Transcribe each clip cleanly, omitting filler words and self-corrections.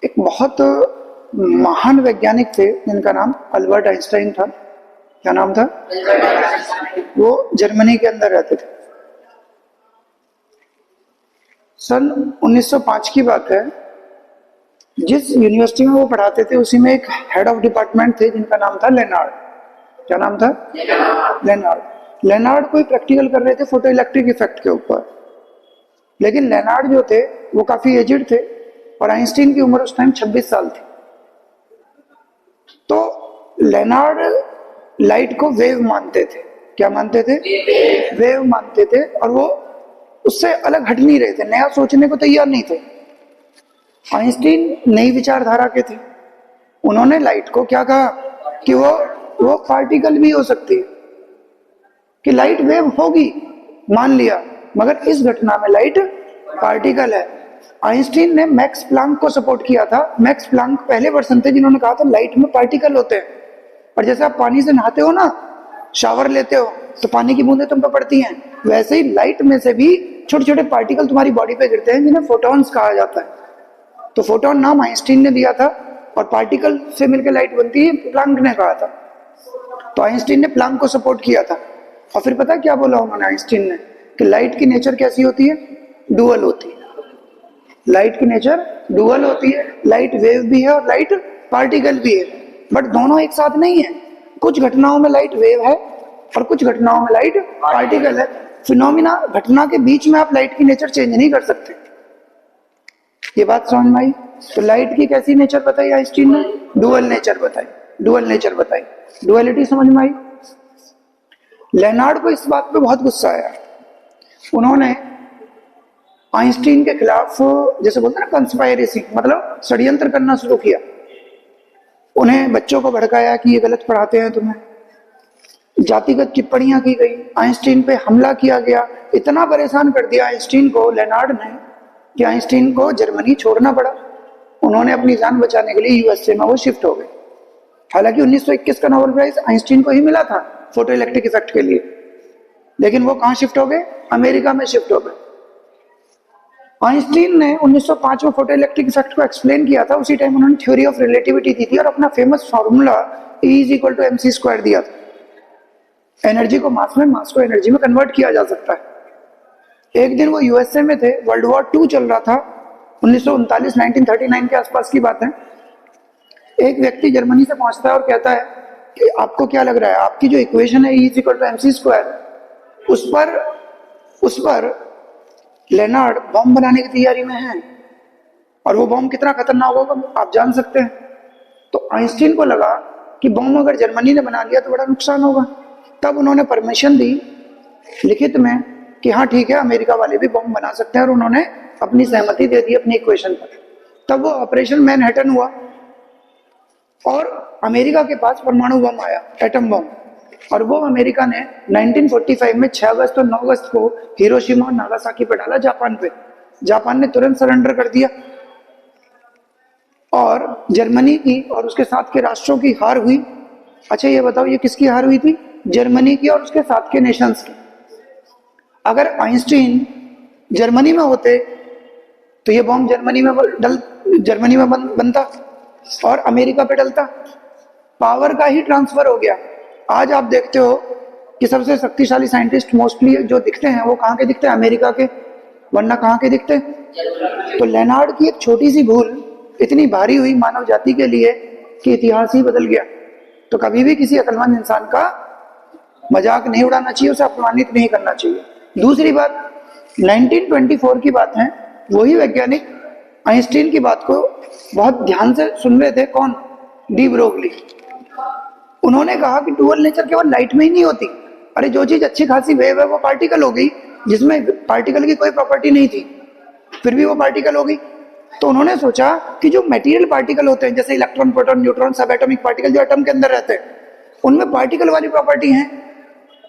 एक बहुत महान वैज्ञानिक थे जिनका नाम अल्बर्ट आइंस्टाइन था। क्या नाम था? वो जर्मनी के अंदर रहते थे। सन 1905 की बात है। जिस यूनिवर्सिटी में वो पढ़ाते थे उसी में एक हेड ऑफ डिपार्टमेंट थे जिनका नाम था लेनार्ड। क्या नाम था? लेनार्ड। लेनार्ड कोई प्रैक्टिकल कर रहे थे फोटो इलेक्ट्रिक इफेक्ट के ऊपर, लेकिन लेनार्ड जो थे वो काफी एजिड थे और आइंस्टीन की उम्र उस टाइम 26 साल थी। तो लेनार्ड लाइट को वेव मानते थे। क्या मानते थे? वेव मानते थे, और वो उससे अलग हट नहीं रहे थे, नया सोचने को तैयार नहीं थे। आइंस्टीन नई विचारधारा के थे। उन्होंने लाइट को क्या कहा कि वो पार्टिकल भी हो सकती है, कि लाइट वेव होगी, मान लिया, मगर इस घटना में लाइट पार्टिकल है। आइंस्टीन ने मैक्स प्लांक को सपोर्ट किया था। मैक्स प्लांक पहले पर्सन थे जिन्होंने कहा था लाइट में पार्टिकल होते हैं। और जैसे आप पानी से नहाते हो ना, शावर लेते हो, तो पानी की बूंदें तुम पे पड़ती हैं, वैसे ही लाइट में से भी छोटे छोटे पार्टिकल तुम्हारी बॉडी पे गिरते हैं जिन्हें फोटॉन्स कहा जाता है। तो फोटोन नाम आइंस्टीन ने दिया था, और पार्टिकल से मिलकर लाइट बनती है, प्लांक ने कहा था। तो आइंस्टीन ने प्लांक को सपोर्ट किया था। और फिर पता क्या बोला उन्होंने आइंस्टीन ने, कि लाइट की नेचर कैसी होती है? डुअल होती है। लाइट की नेचर डुअल होती है, लाइट वेव भी है और लाइट पार्टिकल भी है, बट दोनों एक साथ नहीं है। कुछ घटनाओं में लाइट वेव है और कुछ घटनाओं में लाइट पार्टिकल है। फिनोमिना, घटना के बीच में आप लाइट की नेचर चेंज नहीं कर सकते। ये बात समझ में आई? तो लाइट की कैसी नेचर बताई आइंस्टीन ने? डुअल नेचर बताई। डुअल नेचर बताई, डुअलिटी समझ में आई। लेनार्ड को इस बात पे बहुत गुस्सा आया। उन्होंने आइंस्टीन के खिलाफ, जैसे बोलते हैं ना, कंस्पायरेसी, मतलब षड्यंत्र करना शुरू किया। उन्हें बच्चों को भड़काया कि ये गलत पढ़ाते हैं तुम्हें। जातिगत टिप्पणियां की गई, आइंस्टीन पे हमला किया गया। इतना परेशान कर दिया आइंस्टीन को लेनार्ड ने कि आइंस्टीन को जर्मनी छोड़ना पड़ा। उन्होंने अपनी जान बचाने के लिए यूएसए में वो शिफ्ट हो गए। हालांकि 1921 का नोबेल प्राइज आइंस्टीन को ही मिला था फोटो इलेक्ट्रिक इफेक्ट के लिए, लेकिन वो कहां शिफ्ट हो गए? अमेरिका में शिफ्ट हो गए। आइंस्टीन ने 1905 में फोटो इलेक्ट्रिक इफेक्ट को एक्सप्लेन किया था। उसी टाइम उन्होंने थ्योरी ऑफ रिलेटिविटी दी थी और अपना फेमस फॉर्मूला E=mc² दिया था। एनर्जी को मास में, मास को एनर्जी में कन्वर्ट किया जा सकता है। एक दिन वो यूएसए में थे, वर्ल्ड वॉर 2 चल रहा था, 1939 के आसपास की बात है। एक व्यक्ति जर्मनी से पहुंचता है और कहता है कि आपको क्या लग रहा है, आपकी जो इक्वेशन है E=mc², उस पर लेनार्ड बॉम्ब बनाने की तैयारी में है, और वो बॉम्ब कितना खतरनाक होगा आप जान सकते हैं। तो आइंस्टीन को लगा कि बॉम्ब अगर जर्मनी ने बना लिया तो बड़ा नुकसान होगा। तब उन्होंने परमिशन दी लिखित में कि हाँ ठीक है, अमेरिका वाले भी बॉम्ब बना सकते हैं, और उन्होंने अपनी सहमति दे दी अपनी इक्वेशन पर। तब वो ऑपरेशन मैनहट्टन हुआ और अमेरिका के पास परमाणु बम आया, एटम बम। और वो अमेरिका ने 1945 में 6 अगस्त और 9 अगस्त को हिरोशिमा और नागासाकी पर डाला, जापान पे। जापान ने तुरंत सरेंडर कर दिया, और जर्मनी की और उसके साथ के राष्ट्रों की हार हुई। अच्छा ये बताओ, ये किसकी हार हुई थी? जर्मनी की और उसके साथ के नेशंस की। अगर आइंस्टीन जर्मनी में होते तो ये बॉम्ब जर्मनी में बनता और अमेरिका पे डलता। पावर का ही ट्रांसफर हो गया। आज आप देखते हो कि सबसे शक्तिशाली साइंटिस्ट मोस्टली जो दिखते हैं वो कहाँ के दिखते हैं? अमेरिका के, वरना कहाँ के दिखते? तो लेनार्ड की एक छोटी सी भूल इतनी भारी हुई मानव जाति के लिए कि इतिहास ही बदल गया। तो कभी भी किसी अक्लमंद इंसान का मजाक नहीं उड़ाना चाहिए, उसे अपमानित नहीं करना चाहिए। दूसरी बात, 1924 की बात है। वही वैज्ञानिक आइंस्टीन की बात को बहुत ध्यान से सुन रहे थे। कौन? De Broglie. उन्होंने कहा कि डुअल नेचर केवल लाइट में ही नहीं होती। अरे जो चीज अच्छी खासी वेव है वो पार्टिकल हो गई, जिसमें पार्टिकल की कोई प्रॉपर्टी नहीं थी, फिर भी वो पार्टिकल हो गई। तो उन्होंने सोचा कि जो मटेरियल पार्टिकल होते हैं, जैसे इलेक्ट्रॉन, प्रोटॉन, न्यूट्रॉन, सब एटॉमिक पार्टिकल जो एटम के अंदर रहते हैं, उनमें पार्टिकल वाली प्रॉपर्टी है।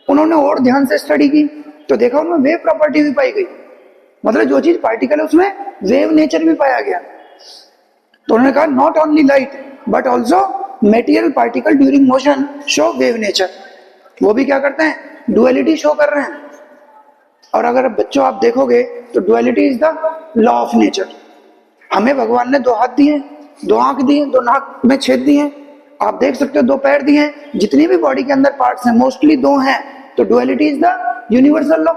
उन्होंने और ध्यान से स्टडी की तो देखा उनमें वेव प्रॉपर्टी भी पाई गई। मतलब जो चीज पार्टिकल है उसमें वेव नेचर भी पाया गया। तो उन्होंने कहा not only light but also material particle during motion show wave nature. वो भी क्या करते हैं? डुअलिटी शो कर रहे हैं। और अगर बच्चों आप देखोगे तो duality is the law of nature. हमें भगवान ने 2 हाथ दिए, दो आंख दी हैं, दो नाक में छेद दिए हैं, आप देख सकते हो दो पैर दिए हैं, जितनी भी बॉडी के अंदर पार्ट्स हैं मोस्टली दो हैं, तो duality is the universal law.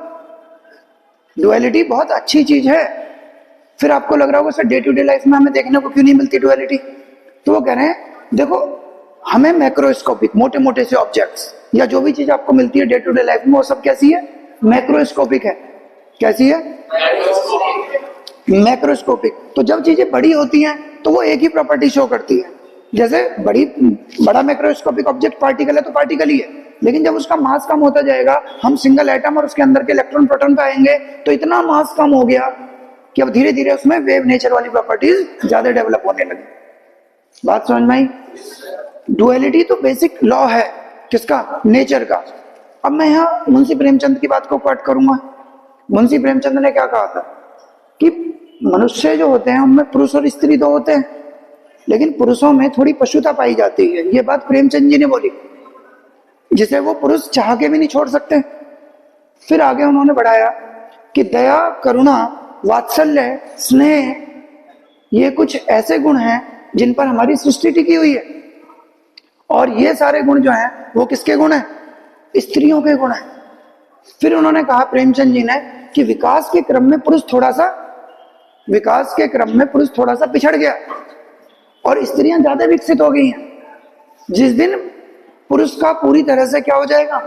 Duality बहुत अच्छी चीज है। फिर आपको लग रहा होगा sir day to day life में हमें देखने को क्यों नहीं मिलती डुअलिटी? तो वो कह रहे हैं देखो हमें मैक्रोस्कोपिक मोटे मोटे से ऑब्जेक्ट्स या जो भी चीज आपको मिलती है डे टू डे लाइफ में वो सब कैसी है? मैक्रोस्कोपिक है। कैसी है? मैक्रोस्कोपिक। तो जब चीजें बड़ी होती हैं तो वो एक ही प्रॉपर्टी शो करती है। जैसे बड़ा मैक्रोस्कोपिक ऑब्जेक्ट पार्टिकल है तो पार्टिकल ही है, लेकिन जब उसका मास कम होता जाएगा, हम सिंगल एटम और उसके अंदर के इलेक्ट्रॉन प्रोटॉन पे आएंगे तो इतना मास कम हो गया कि अब धीरे धीरे उसमें वेव नेचर वाली प्रॉपर्टीज ज्यादा डेवलप होने लगी। बात समझ में आई? डुअलिटी तो बेसिक लॉ है किसका? नेचर का। अब मैं यहाँ मुंशी प्रेमचंद की बात को कोट करूंगा। मुंशी प्रेमचंद ने क्या कहा था कि मनुष्य जो होते हैं उनमें पुरुष और स्त्री तो होते हैं, लेकिन पुरुषों में थोड़ी पशुता पाई जाती है। ये बात प्रेमचंद जी ने बोली, जिसे वो पुरुष चाह के भी नहीं छोड़ सकते। फिर आगे उन्होंने बढ़ाया कि दया, करुणा, वात्सल्य, स्नेह ये कुछ ऐसे गुण हैं जिन पर हमारी सृष्टि टिकी हुई है, और ये सारे गुण जो हैं वो किसके गुण हैं? स्त्रियों के गुण हैं। फिर उन्होंने कहा प्रेमचंद जी ने कि विकास के क्रम में पुरुष थोड़ा सा पिछड़ गया और स्त्रियां ज्यादा विकसित हो गई हैं। जिस दिन पुरुष का पूरी तरह से क्या हो जाएगा?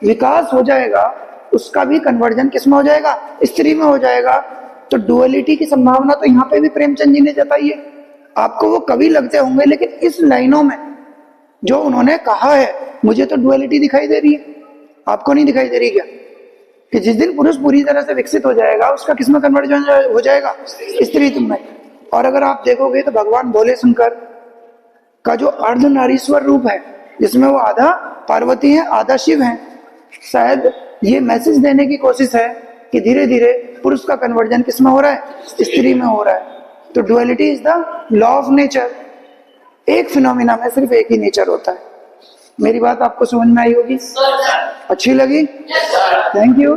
विकास हो जाएगा, उसका भी कन्वर्जन किसमें हो जाएगा? स्त्री में हो जाएगा। तो डुअलिटी की संभावना तो यहाँ पे भी प्रेमचंद जी ने जताई है। आपको वो कवि लगते होंगे, लेकिन इस लाइनों में जो उन्होंने कहा है मुझे तो डुअलिटी दिखाई दे रही है। आपको नहीं दिखाई दे रही क्या? कि जिस दिन पुरुष पूरी तरह से विकसित हो जाएगा उसका किसमें कन्वर्जन हो जाएगा? स्त्री में। और अगर आप देखोगे तो भगवान भोले शंकर का जो अर्धनारीश्वर रूप है, जिसमें वो आधा पार्वती है आधा शिव है, शायद ये मैसेज देने की कोशिश है कि धीरे धीरे पुरुष का कन्वर्जन किसमें हो रहा है? स्त्री में हो रहा है। तो duality is the law of nature. एक फिनोमिना में सिर्फ एक ही नेचर होता है। मेरी बात आपको समझ में आई होगी? अच्छी लगी? Thank you.